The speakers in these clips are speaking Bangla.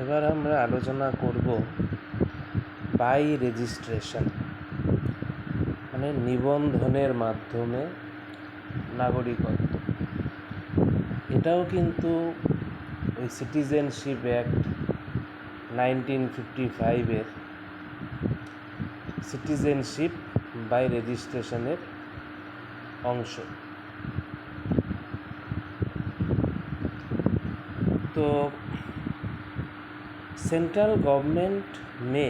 এবার আমরা আলোচনা করব বাই রেজিস্ট্রেশন, মানে নিবন্ধনের মাধ্যমে নাগরিকত্ব। এটাও কিন্তু ওই সিটিজেনশিপ অ্যাক্ট 1955-এর সিটিজেনশিপ বাই রেজিস্ট্রেশনের অংশ। তো central government May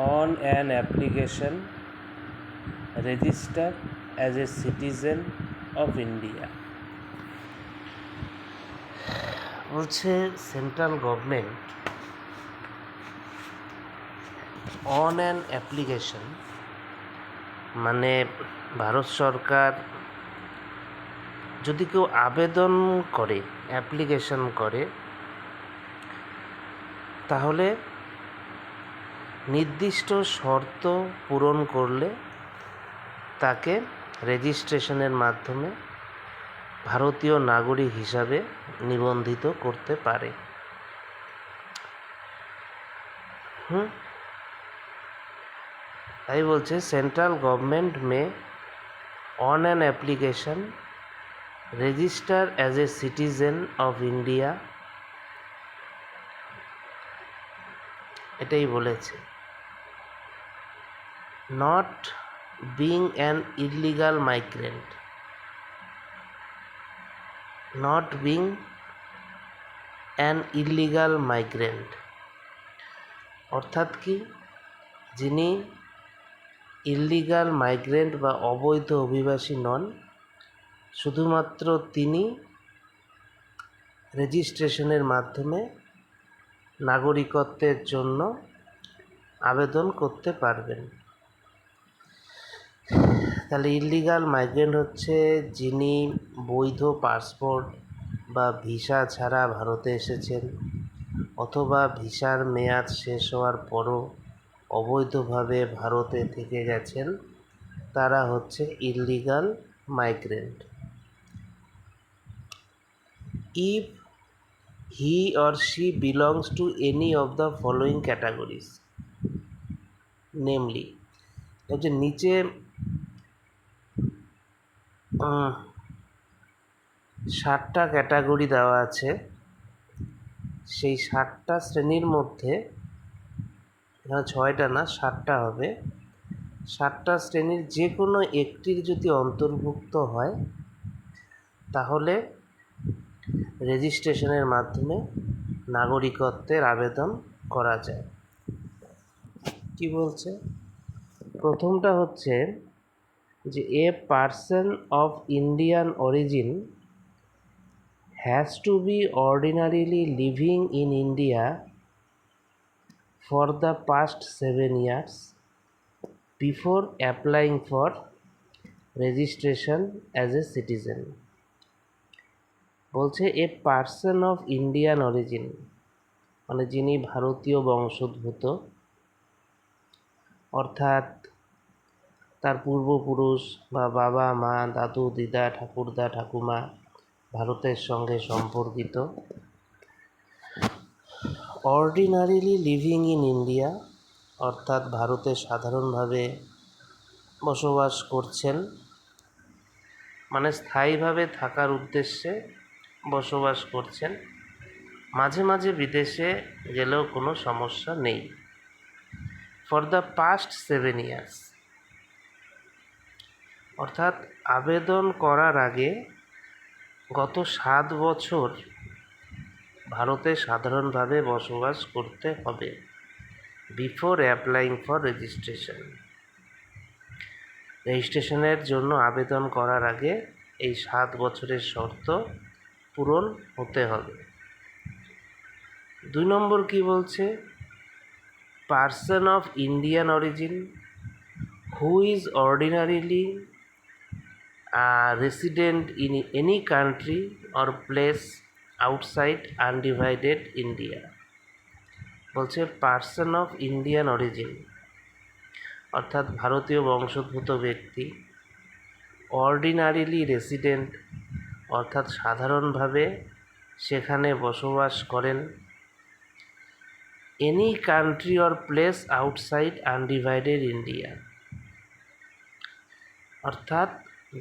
on an application register as a citizen of India। বলছে central government on an application, মানে ভারত সরকার যদি কেউ আবেদন করে, অ্যাপ্লিকেশন করে, তাহলে নির্দিষ্ট শর্ত পূরণ করলে তাকে রেজিস্ট্রেশনের মাধ্যমে ভারতীয় নাগরিক হিসাবে নিবন্ধিত করতে পারে। তাই বলছে central government May on an application register as a citizen of India, এটাই বলেছে। Not being an illegal migrant, not being an illegal migrant অর্থাৎ কি, যিনি ইলিগাল মাইগ্রেন্ট বা অবৈধ অভিবাসী নন, শুধুমাত্র তিনি রেজিস্ট্রেশনের মাধ্যমে নাগরিকত্বের জন্য আবেদন করতে পারবেন। তাহলে ইলিগাল মাইগ্রেন্ট হচ্ছে যিনি বৈধ পাসপোর্ট বা ভিসা ছাড়া ভারতে এসেছেন, অথবা ভিসার মেয়াদ শেষ হওয়ার পরও অবৈধভাবে ভারতে থেকে গেছেন, তারা হচ্ছে illegal migrant. If he or she belongs to any of the following categories, namely, যে নিচে 7টা ক্যাটাগরি দেওয়া আছে, সেই 7টা শ্রেণীর মধ্যে, 6টা না 7টা হবে, 7টা শ্রেণীর যে কোনো একটির যদি অন্তর্ভুক্ত হয় তাহলে রেজিস্ট্রেশনের মাধ্যমে নাগরিকত্বের আবেদন করা যায়। কি বলছে? প্রথমটা হচ্ছে যে a person of Indian origin has to be ordinarily living in India for the past 7 years before applying for registration as a citizen. বলছে a person of Indian origin, মানে যিনি ভারতীয় বংশোদ্ভূত, অর্থাৎ তার পূর্বপুরুষ বা বাবা মা দাদু দিদা ঠাকুরদা ঠাকুমা ভারতের সঙ্গে সম্পর্কিত, অর্ডিনারিলি লিভিং ইন ইন্ডিয়া অর্থাৎ ভারতে সাধারণভাবে বসবাস করছেন, মানে স্থায়ীভাবে থাকার উদ্দেশ্যে বসবাস করছেন, মাঝে মাঝে বিদেশে গেলেও কোনো সমস্যা নেই, ফর দ্য পাস্ট 7 years, অর্থাৎ আবেদন করার আগে গত 7 বছর ভারতে সাধারণভাবে বসবাস করতে হবে, বিফোর অ্যাপ্লাইং ফর রেজিস্ট্রেশন। রেজিস্ট্রেশনের জন্য আবেদন করার আগে এই 7 বছরের শর্ত পূরণ হতে হবে। 2 নম্বর কি বলছে? Person of Indian origin who is ordinarily resident in any country or place outside undivided India। বলছে পারসন অফ ইন্ডিয়ান অরিজিন অর্থাৎ ভারতীয় বংশোদ্ভূত ব্যক্তি, অর্ডিনারিলি রেসিডেন্ট অর্থাৎ সাধারণভাবে সেখানে বসবাস করেন, any country or place outside undivided India. অর্থাৎ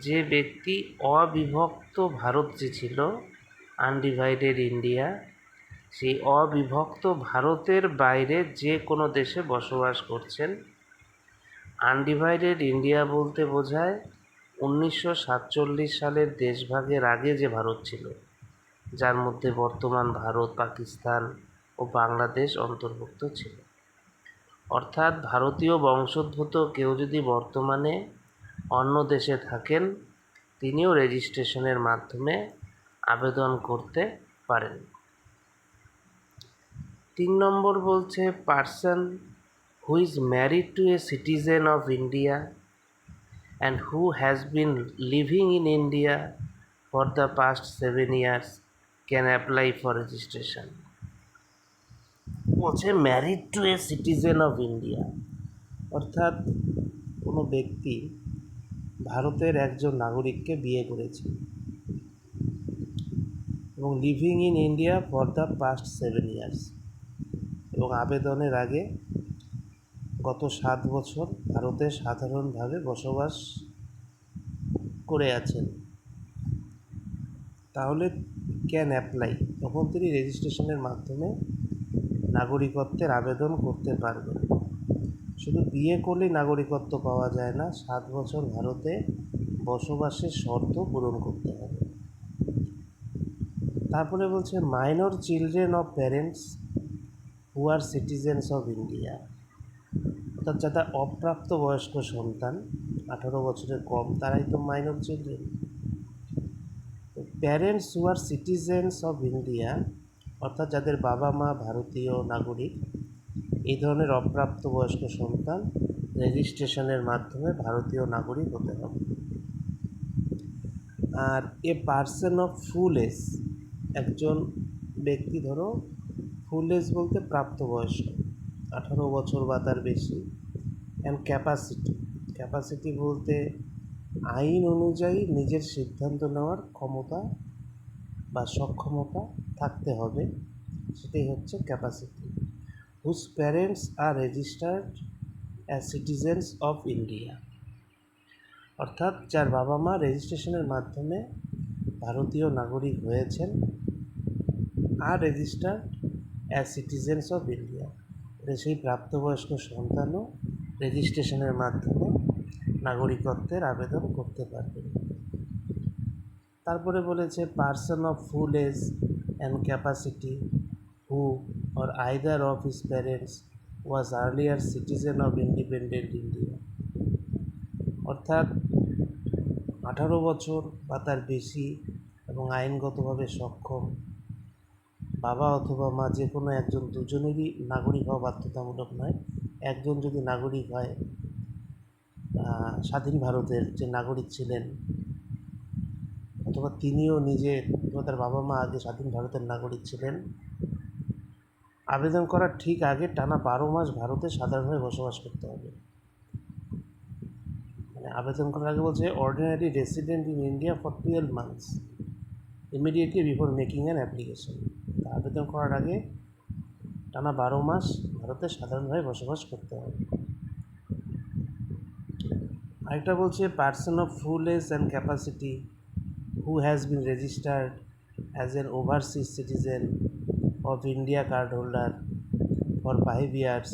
যে ব্যক্তি অবিভক্ত ভারত যে ছিল, আনডিভাইডেড ইন্ডিয়া, সেই অবিভক্ত ভারতের বাইরে যে কোনো দেশে বসবাস করছেন। আনডিভাইডেড ইন্ডিয়া বলতে বোঝায় 1947 সালের দেশভাগের আগে যে ভারত ছিল, যার মধ্যে বর্তমান ভারত, পাকিস্তান ও বাংলাদেশ অন্তর্ভুক্ত ছিল। অর্থাৎ ভারতীয় বংশোদ্ভূত কেউ যদি বর্তমানে অন্য দেশে থাকেন, তিনিও রেজিস্ট্রেশনের মাধ্যমে আবেদন করতে পারেন। 3 নম্বর বলছে person who is married to a citizen of India and who has been living in India for the past 7 years can apply for registration. বলছে married to a citizen of India, অর্থাৎ কোনো ব্যক্তি ভারতের একজন নাগরিককে বিয়ে করেছে এবং living in India for the past 7 years, এবং আবেদনের আগে গত 7 বছর ভারতে সাধারণভাবে বসবাস করে আছেন, তাহলে ক্যান অ্যাপ্লাই, তখন তিনি রেজিস্ট্রেশনের মাধ্যমে নাগরিকত্বের আবেদন করতে পারবেন। শুধু বিয়ে করলেই নাগরিকত্ব পাওয়া যায় না, 7 বছর ভারতে বসবাসের শর্ত পূরণ করতে হবে। তারপরে বলছে minor children of parents who are citizens of India, অর্থাৎ যারা অপ্রাপ্ত বয়স্ক সন্তান 18 বছরের কম, তারাই তো minor children. Parents who are citizens of India, অর্থাৎ যাদের বাবা মা ভারতীয় নাগরিক, এই ধরনের অপ্রাপ্ত বয়স্ক সন্তান রেজিস্ট্রেশনের মাধ্যমে ভারতীয় নাগরিক হতে হবে। আর a person of full age, একজন ব্যক্তি ধরো ফুল এজ বলতে প্রাপ্তবয়স্ক, 18 বছর বা তার বেশি, অ্যান্ড ক্যাপাসিটি বলতে আইন অনুযায়ী নিজের সিদ্ধান্ত নেওয়ার ক্ষমতা বা সক্ষমতা থাকতে হবে, সেটাই হচ্ছে capacity. Whose parents are registered as citizens of India, অর্থাৎ যার বাবা মা রেজিস্ট্রেশনের মাধ্যমে ভারতীয় নাগরিক হয়েছেন আর registered as citizens of India, সেই প্রাপ্তবয়স্ক সন্তানও রেজিস্ট্রেশনের মাধ্যমে নাগরিকত্বের আবেদন করতে পারবেন। তারপরে বলেছে person of full age and capacity who or either of his parents was earlier citizen of independent India, অর্থাৎ 18 বছর বা তার বেশি এবং আইনগতভাবে সক্ষম বাবা অথবা মা, যে কোনো একজন, দুজনেরই নাগরিক হওয়া বাধ্যতামূলক নয়। একজন যদি নাগরিক হয়, স্বাধীন ভারতের যে নাগরিক ছিলেন, অথবা তিনিও নিজে অথবা তার বাবা মা আগে স্বাধীন ভারতের নাগরিক ছিলেন, আবেদন করার ঠিক আগে টানা 12 মাস ভারতে সাধারণভাবে বসবাস করতে হবে। মানে আবেদন করার আগে বলছে ordinary resident in India for 12 months immediately before making an application. আবেদন করার আগে টানা 12 মাস ভারতে সাধারণভাবে বসবাস করতে হবে। আরেকটা বলছে person of full age and capacity who has been registered as an overseas citizen of India card holder for 5 years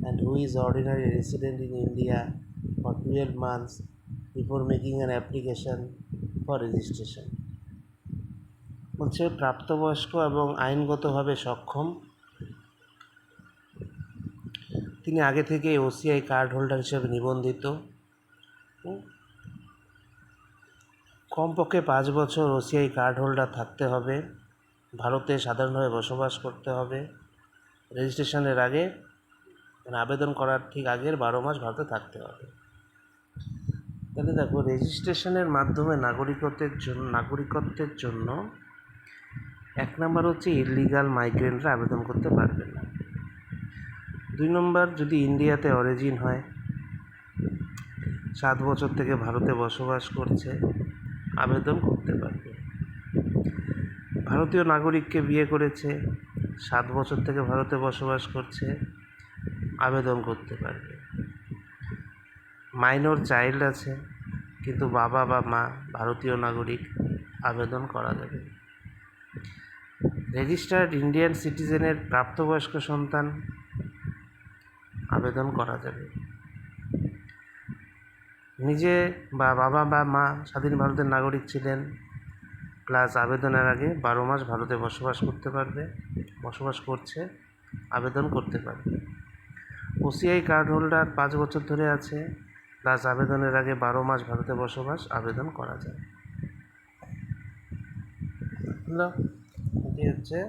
and who is ordinary resident in India for 12 months before making an application for registration. বলছে প্রাপ্তবয়স্ক এবং আইনগতভাবে সক্ষম, তিনি আগে থেকে ওসিআই কার্ড হোল্ডার হিসেবে নিবন্ধিত, কমপক্ষে 5 বছর ওসিআই কার্ড হোল্ডার থাকতে হবে, ভারতে সাধারণভাবে বসবাস করতে হবে, রেজিস্ট্রেশনের আগে মানে আবেদন করার ঠিক আগের 12 মাস ভারতে থাকতে হবে। তাহলে দেখো, রেজিস্ট্রেশনের মাধ্যমে নাগরিকত্বের জন্য 1 নম্বর হচ্ছে ইলিগাল মাইগ্রেন্টরা আবেদন করতে পারবে না। 2 নম্বর, যদি ইন্ডিয়াতে অরিজিন হয়, 7 বছর থেকে ভারতে বসবাস করছে, আবেদন করতে পারবে। ভারতীয় নাগরিককে বিয়ে করেছে, 7 বছর থেকে ভারতে বসবাস করছে, আবেদন করতে পারবে। মাইনর চাইল্ড আছে কিন্তু বাবা বা মা ভারতীয় নাগরিক, আবেদন করা যাবে। রেজিস্টার্ড ইন্ডিয়ান সিটিজেনের প্রাপ্তবয়স্ক সন্তান, আবেদন করা যাবে। নিজে বা বাবা বা মা স্বাধীন ভারতের নাগরিক ছিলেন, প্লাস আবেদনের আগে 12 মাস ভারতে বসবাস করছে, আবেদন করতে পারবে। ওসিআই কার্ড হোল্ডার 5 বছর ধরে আছে, প্লাস আবেদনের আগে 12 মাস ভারতে আবেদন করা যায়। এটি হচ্ছে